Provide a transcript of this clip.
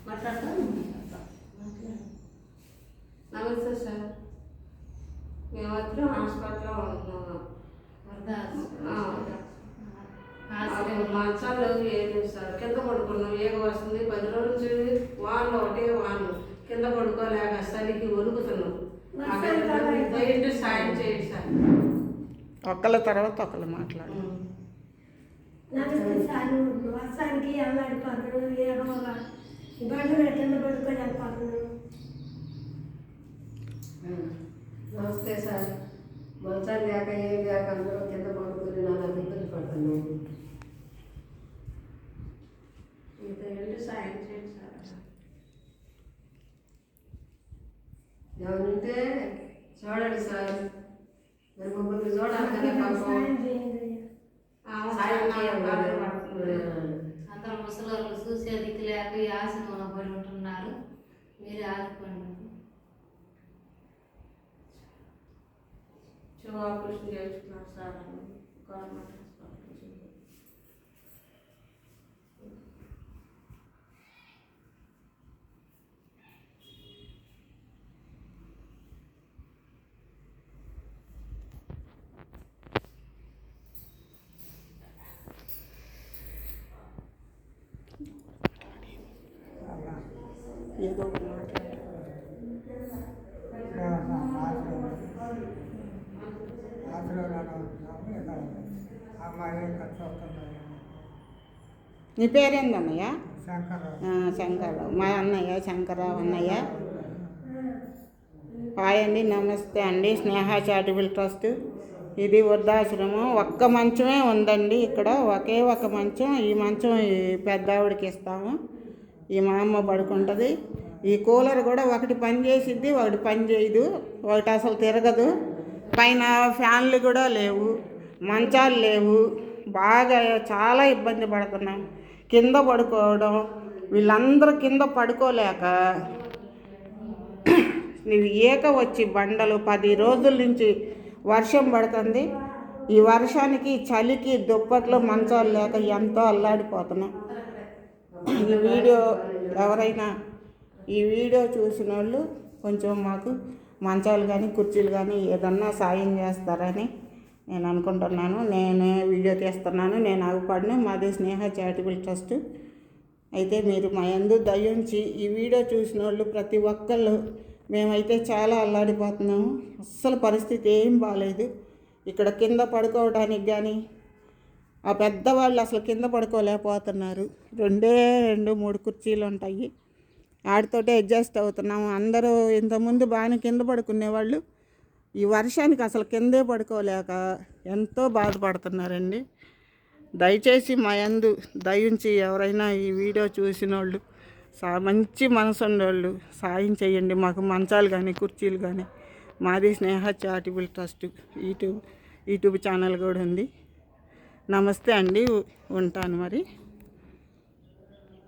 నమస్తే సార్, మేము వచ్చి హాస్పిటల్లో ఉంటున్నాము. మంచాలు ఏం లేదు సార్, కింద పడుకున్నాం. ఏగ వస్తుంది 10 రోజుల నుంచి వానలు ఒకటే వానలు, కింద పడుకోలేక చలికి వణుకుతున్నాం. దయచేసి సాయం చేయండి సార్. ఒకళ్ళ తర్వాత ఒకళ్ళు మాట్లాడు. నమస్తే సార్, వర్షానికి అల్లాడిపోతున్నాను. ఏడవగా బండి కింద పడుకోలేకపోతున్నాను. నమస్తే సార్, మంచాలు లేక ఏం లేక అందరూ కింద పడుకుని నాన్న ఇబ్బంది పడుతున్నాను. దయచేసి సాయం చేయండి సార్. ఎవరుంటే చూడండి సార్, మరి మమ్మల్ని చూడాలి కదా. సాయం చేయండి. అందరూ ముసలి చూసే దిక్కు లేక ఈ ఆశను పడి ఉంటున్నారు. మీరే ఆదుకోండి. ఆపరేషన్ చేస్తున్నారు సార్, గవర్నమెంట్ హాస్పిటల్. ఏదో ఒకటి మాట్లాడు. నీ పేరేందన్నయ్య? శంకర్. మా అన్నయ్య శంకరరావు అన్నయ్య. హాయ్ అండి, నమస్తే అండి. స్నేహ చారిటబుల్ ట్రస్ట్. ఇది వృద్ధాశ్రమం. ఒక్క మంచమే ఉందండి ఇక్కడ, ఒకే ఒక మంచం. ఈ మంచం ఈ పెద్దావిడికి ఇస్తాము. ఈ మా అమ్మ పడుకుంటుంది. ఈ కూలర్ కూడా ఒకటి పని చేసిద్ది, ఒకటి పని చేయదు, ఒకటి అసలు తిరగదు. పైన ఫ్యాన్లు కూడా లేవు, మంచాలు లేవు. బాగా చాలా ఇబ్బంది పడుతున్నాం. కింద పడుకోవడం, వీళ్ళందరూ కింద పడుకోలేక ఏక వచ్చి బండలు 10 రోజుల నుంచి వర్షం పడుతుంది. ఈ వర్షానికి చలికి దుప్పట్లు మంచాలు లేక ఎంతో అల్లాడిపోతున్నాం. ఈ వీడియో ఎవరైనా ఈ వీడియో చూసిన వాళ్ళు కొంచెం మాకు మంచాలు కానీ కుర్చీలు కానీ ఏదన్నా సాయం చేస్తారని నేను అనుకుంటున్నాను. నేనే వీడియో తీస్తున్నాను, నేను ఆగుపడిన. మాది స్నేహ చారిటబుల్ ట్రస్ట్. అయితే మీరు మా యందు దయ ఉంచి ఈ వీడియో చూసిన వాళ్ళు ప్రతి ఒక్కళ్ళు, మేమైతే చాలా అల్లాడిపోతున్నాము. అస్సలు పరిస్థితి ఏం బాగాలేదు. ఇక్కడ కింద పడుకోవడానికి కానీ ఆ పెద్దవాళ్ళు అసలు కింద పడుకోలేకపోతున్నారు. 2-3 కుర్చీలు ఉంటాయి, వాటితోటే అడ్జస్ట్ అవుతున్నాము. అందరూ ఇంతకుముందు బాగానే కింద పడుకునేవాళ్ళు, ఈ వర్షానికి అసలు కిందే పడుకోలేక ఎంతో బాధపడుతున్నారండి. దయచేసి మా యందు దయించి ఎవరైనా ఈ వీడియో చూసిన వాళ్ళు, మంచి మనసు ఉండేవాళ్ళు సాయం చేయండి. మాకు మంచాలు కానీ కుర్చీలు కానీ. మాది స్నేహ చారిటబుల్ ట్రస్ట్ యూట్యూబ్ ఛానల్ కూడా ఉంది. నమస్తే అండి, ఉంటాను మరి.